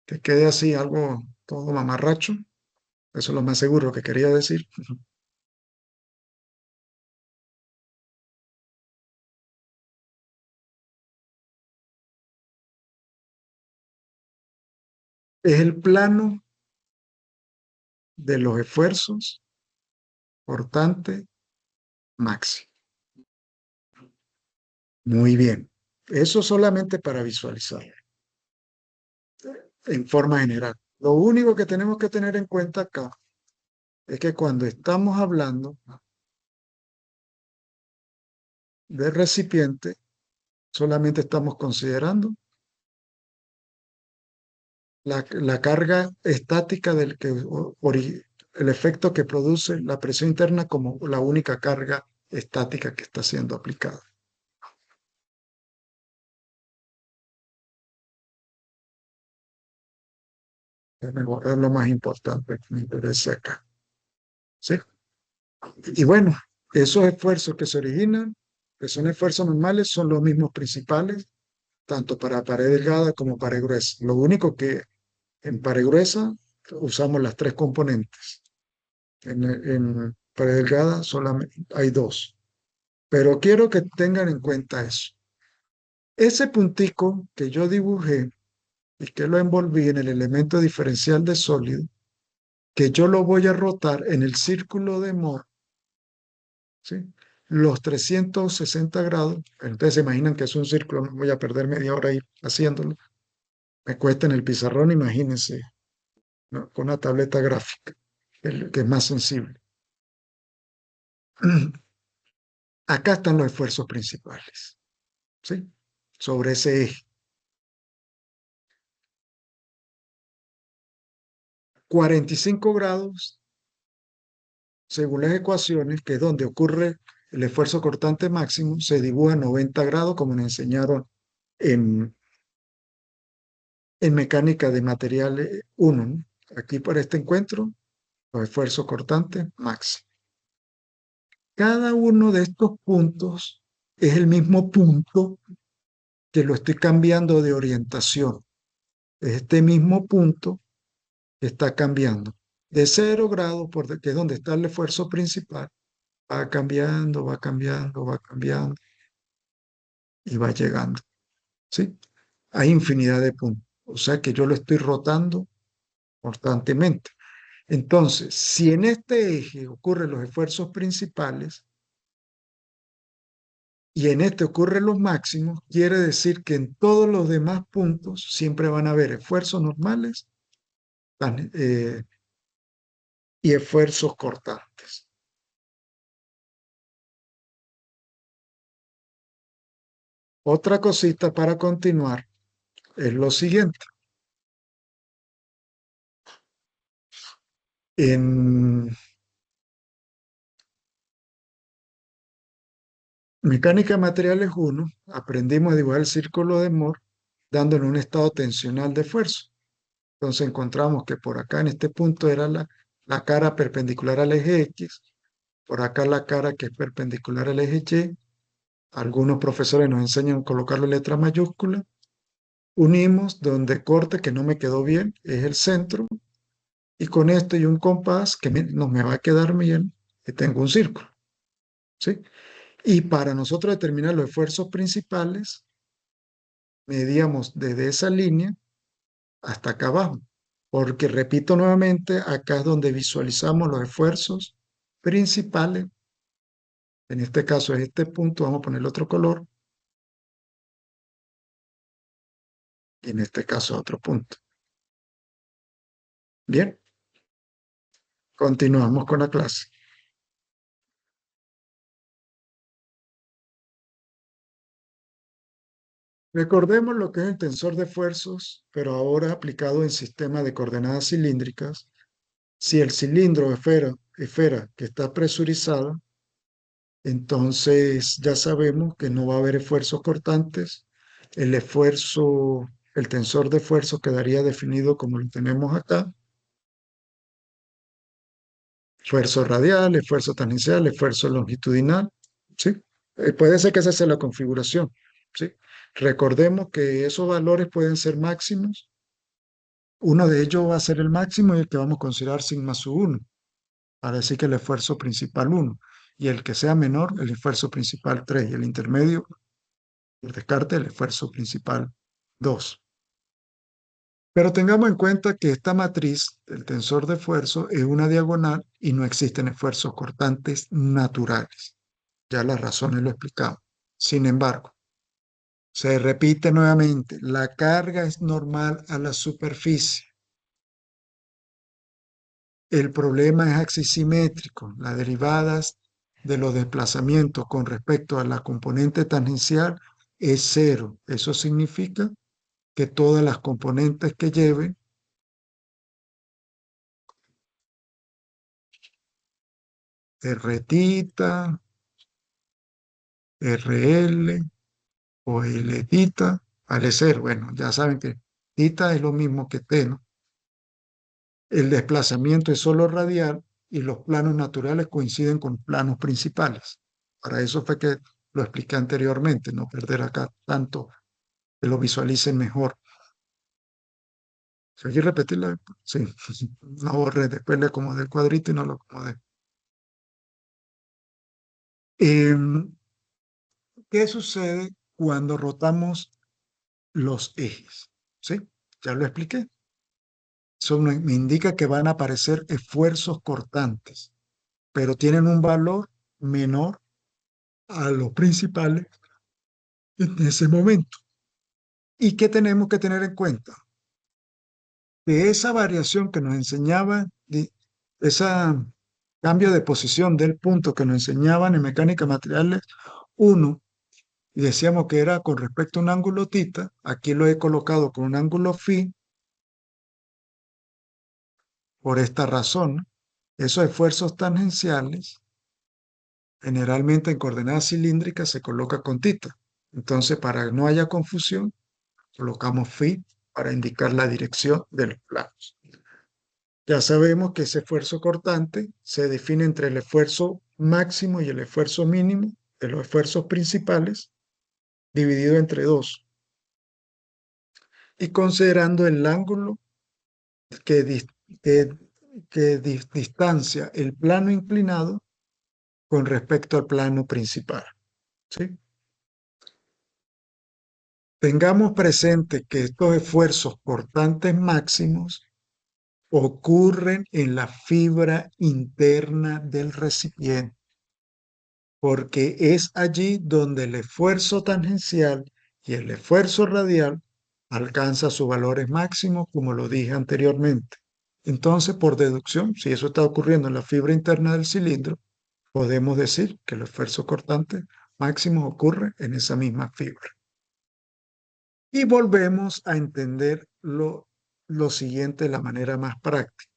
Que quede así algo todo mamarracho. Eso es lo más seguro que quería decir. Es el plano de los esfuerzos cortante máximo. Muy bien. Eso solamente para visualizar en forma general. Lo único que tenemos que tener en cuenta acá es que cuando estamos hablando de recipiente, solamente estamos considerando la carga estática el efecto que produce la presión interna como la única carga estática que está siendo aplicada. Es lo más importante que me interesa acá. ¿Sí? Y bueno, esos esfuerzos que se originan, que son esfuerzos normales, son los mismos principales, tanto para pared delgada como pared gruesa. Lo único que en pared gruesa usamos las tres componentes. En pared delgada solamente hay dos. Pero quiero que tengan en cuenta eso. Ese puntico que yo dibujé y que lo envolví en el elemento diferencial de sólido, que yo lo voy a rotar en el círculo de Moore, ¿sí? Los 360 grados. Ustedes se imaginan que es un círculo, no voy a perder media hora ahí haciéndolo. Me cuesta en el pizarrón, imagínense, ¿no? Con una tableta gráfica, que es más sensible. Acá están los esfuerzos principales, ¿sí? Sobre ese eje. 45 grados, según las ecuaciones, que es donde ocurre el esfuerzo cortante máximo, se dibuja a 90 grados, como nos enseñaron en, en mecánica de materiales 1, ¿no? Aquí para este encuentro, los esfuerzos cortantes máximos. Cada uno de estos puntos es el mismo punto que lo estoy cambiando de orientación. Es este mismo punto que está cambiando. De 0 grados, que es donde está el esfuerzo principal, va cambiando, va cambiando, va cambiando y va llegando. ¿Sí? Hay infinidad de puntos. O sea que yo lo estoy rotando constantemente. Entonces, si en este eje ocurren los esfuerzos principales y en este ocurren los máximos, quiere decir que en todos los demás puntos siempre van a haber esfuerzos normales y esfuerzos cortantes. Otra cosita para continuar es lo siguiente. En mecánica de materiales 1, aprendimos a dibujar el círculo de Moore dándole un estado tensional de esfuerzo. Entonces encontramos que por acá en este punto era la cara perpendicular al eje X, por acá la cara que es perpendicular al eje Y. Algunos profesores nos enseñan a colocarlo en letra mayúscula. Unimos donde corte, que no me quedó bien, es el centro. Y con esto y un compás que no me va a quedar bien, que tengo un círculo. ¿Sí? Y para nosotros determinar los esfuerzos principales, medíamos desde esa línea hasta acá abajo. Porque, repito nuevamente, acá es donde visualizamos los esfuerzos principales. En este caso es este punto, vamos a ponerle otro color. Y en este caso otro punto. Bien, continuamos con la clase. Recordemos lo que es el tensor de esfuerzos, pero ahora aplicado en sistema de coordenadas cilíndricas. Si el cilindro o esfera que está presurizada, entonces ya sabemos que no va a haber esfuerzos cortantes. El tensor de esfuerzos quedaría definido como lo tenemos acá: esfuerzo radial, esfuerzo tangencial, esfuerzo longitudinal, ¿sí? Puede ser que esa sea la configuración, ¿sí? Recordemos que esos valores pueden ser máximos. Uno de ellos va a ser el máximo y el que vamos a considerar sigma sub 1, para decir que el esfuerzo principal 1, y el que sea menor, el esfuerzo principal 3, y el intermedio, por descarte, el esfuerzo principal 2. Pero tengamos en cuenta que esta matriz del tensor de esfuerzo es una diagonal y no existen esfuerzos cortantes naturales. Ya las razones lo explicamos. Sin embargo, se repite nuevamente, la carga es normal a la superficie. El problema es axisimétrico. Las derivadas de los desplazamientos con respecto a la componente tangencial es cero. Eso significa que todas las componentes que lleven R tita, RL o L tita vale cero. Bueno, ya saben que tita es lo mismo que t, ¿no? El desplazamiento es solo radial y los planos naturales coinciden con planos principales. Para eso fue que lo expliqué anteriormente, no perder acá tanto, que lo visualicen mejor. ¿Seguí repetirla? Sí, no borré, después le acomodé el cuadrito y no lo acomodé. ¿Qué sucede cuando rotamos los ejes? ¿Sí? Ya lo expliqué. Eso me indica que van a aparecer esfuerzos cortantes, pero tienen un valor menor a los principales en ese momento. ¿Y qué tenemos que tener en cuenta? Que esa variación que nos enseñaba, ese cambio de posición del punto que nos enseñaban en mecánica de materiales 1, y decíamos que era con respecto a un ángulo tita, aquí lo he colocado con un ángulo phi, por esta razón. Esos esfuerzos tangenciales, generalmente en coordenadas cilíndricas, se coloca con tita. Entonces, para que no haya confusión, colocamos phi para indicar la dirección de los planos. Ya sabemos que ese esfuerzo cortante se define entre el esfuerzo máximo y el esfuerzo mínimo de los esfuerzos principales, dividido entre 2, y considerando el ángulo que, que, distancia el plano inclinado con respecto al plano principal, ¿sí? Tengamos presente que estos esfuerzos cortantes máximos ocurren en la fibra interna del recipiente, porque es allí donde el esfuerzo tangencial y el esfuerzo radial alcanza sus valores máximos, como lo dije anteriormente. Entonces, por deducción, si eso está ocurriendo en la fibra interna del cilindro, podemos decir que el esfuerzo cortante máximo ocurre en esa misma fibra. Y volvemos a entender lo siguiente de la manera más práctica.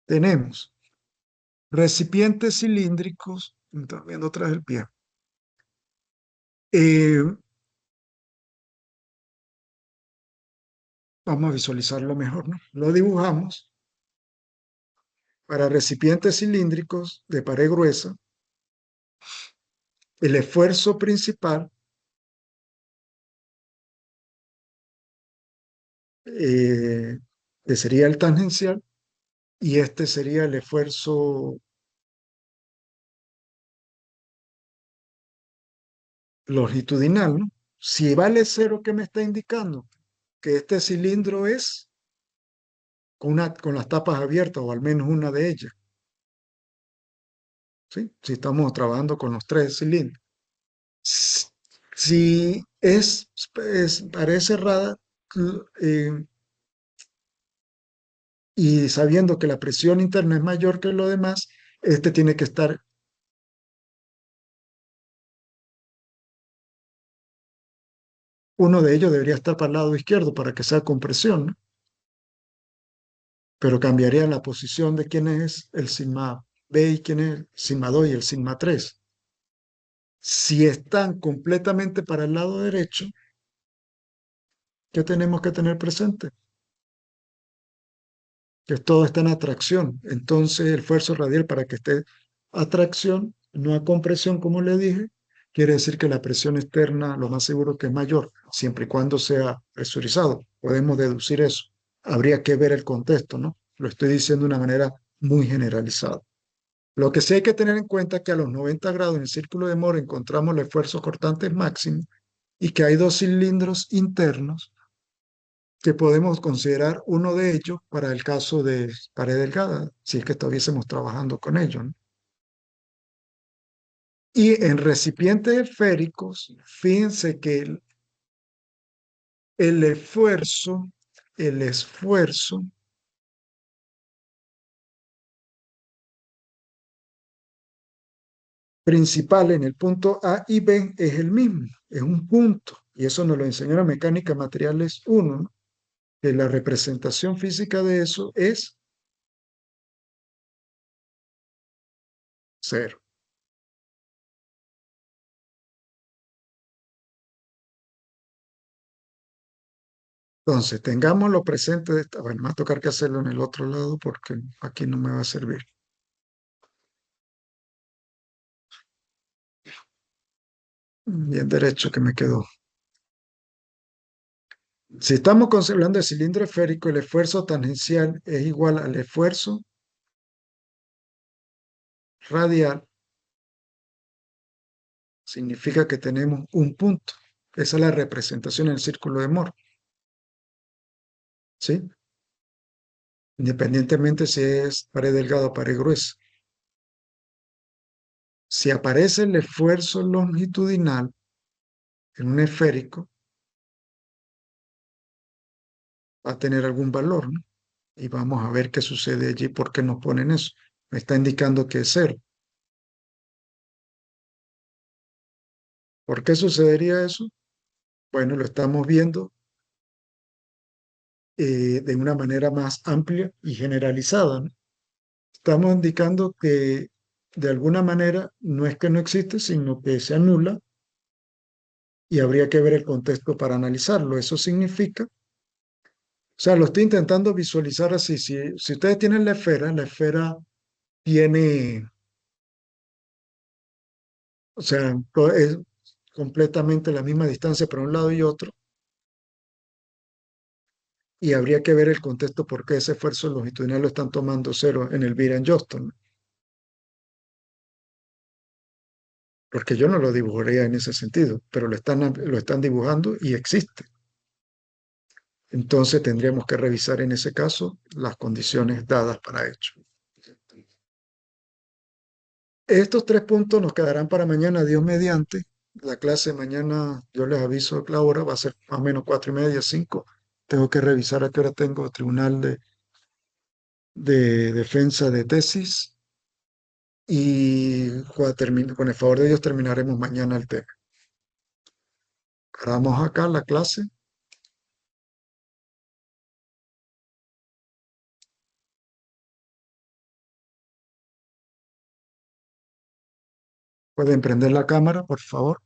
Tenemos recipientes cilíndricos, estoy viendo atrás del pie. Eh, Vamos a visualizarlo mejor, ¿no? Lo dibujamos para recipientes cilíndricos de pared gruesa. El esfuerzo principal eh, que sería el tangencial, y este sería el esfuerzo longitudinal, ¿no? Si vale cero, ¿qué me está indicando? Que este cilindro es con las tapas abiertas, o al menos una de ellas, ¿sí? Si estamos trabajando con los tres cilindros. Si es pared cerrada, eh, y sabiendo que la presión interna es mayor que lo demás, este tiene que estar uno de ellos debería estar para el lado izquierdo para que sea compresión, ¿no? Pero cambiaría la posición de quién es el sigma B y quién es el sigma 2 y el sigma 3. Si están completamente para el lado derecho, ¿qué tenemos que tener presente? Que todo está en atracción. Entonces, el esfuerzo radial para que esté atracción, no a compresión, como le dije, quiere decir que la presión externa, lo más seguro que es mayor, siempre y cuando sea presurizado. Podemos deducir eso. Habría que ver el contexto, ¿no? Lo estoy diciendo de una manera muy generalizada. Lo que sí hay que tener en cuenta es que a los 90 grados en el círculo de Moore encontramos el esfuerzo cortante máximo y que hay dos cilindros internos que podemos considerar uno de ellos para el caso de pared delgada, si es que estuviésemos trabajando con ello, ¿no? Y en recipientes esféricos, fíjense que el esfuerzo, el esfuerzo principal en el punto A y B es el mismo, es un punto. Y eso nos lo enseñó la mecánica de materiales 1, ¿no? Que la representación física de eso es cero. Entonces, tengámoslo presente. Bueno, me va a tocar que hacerlo en el otro lado porque aquí no me va a servir. Bien derecho que me quedó. Si estamos hablando de cilindro esférico, el esfuerzo tangencial es igual al esfuerzo radial. Significa que tenemos un punto. Esa es la representación en el círculo de Moore, ¿sí? Independientemente si es pared delgada o pared gruesa. Si aparece el esfuerzo longitudinal en un esférico, va a tener algún valor, ¿no? Y vamos a ver qué sucede allí, por qué nos ponen eso. Me está indicando que es cero. ¿Por qué sucedería eso? Bueno, lo estamos viendo de una manera más amplia y generalizada, ¿no? Estamos indicando que de alguna manera no es que no existe, sino que se anula y habría que ver el contexto para analizarlo. Eso significa, o sea, lo estoy intentando visualizar así. Si ustedes tienen la esfera tiene, o sea, es completamente la misma distancia para un lado y otro, y habría que ver el contexto por qué ese esfuerzo longitudinal lo están tomando cero en el Viren-Johnston, ¿no? Porque yo no lo dibujaría en ese sentido, pero lo están dibujando y existe. Entonces tendríamos que revisar en ese caso las condiciones dadas para ello. Estos tres puntos nos quedarán para mañana, Dios mediante. La clase de mañana, yo les aviso la hora, va a ser más o menos 4:30, 5. Tengo que revisar a qué hora tengo tribunal de defensa de tesis y con el favor de Dios terminaremos mañana el tema. Paramos acá la clase. Pueden prender la cámara, por favor.